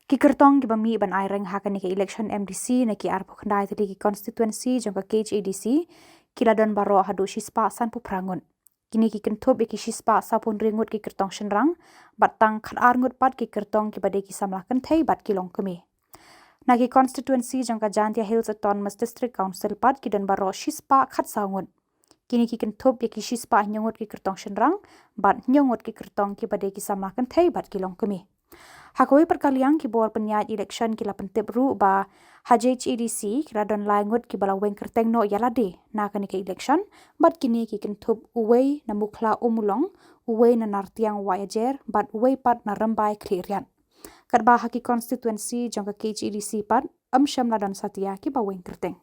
Ki Kyrtong Kiba mi ban Aireng hakan ke Elekshon Mdc na ki arpo khandai tadi ki constituency jong ka KHADC kiladon baroh haduh shispa san pu prangun. Kini ki kynthup ki shispa sapun ringut ki Kyrtong shynrang bat tang khadar ngut pat ki Kyrtong Kiba de ki Samla kynthei bat ki longkmie. Na ki constituency jong ka Jaintia Hills Autonomous District Council pat ki don baroh shispa khat saungut. Kini ki kynthup ki shispa nyongut ki Kyrtong shynrang bat nyongut ki Kyrtong Kiba de ki Samla kynthei bat ki longkmie. Hakoi perkaliang ki bor pyniaid election ki la pyntip ru ba HHADC kila don ngut ki bala weng kyrteng no ialade na kani ke election bat kini ki kynthup weng na Mukhla Ummulong weng na Nartiang Wahiajeer bat weng pat na Rymbai Khliehriat. Kat ba haki constituency jong ka KHADC pat Shillong don satia ki ba weng kyrteng.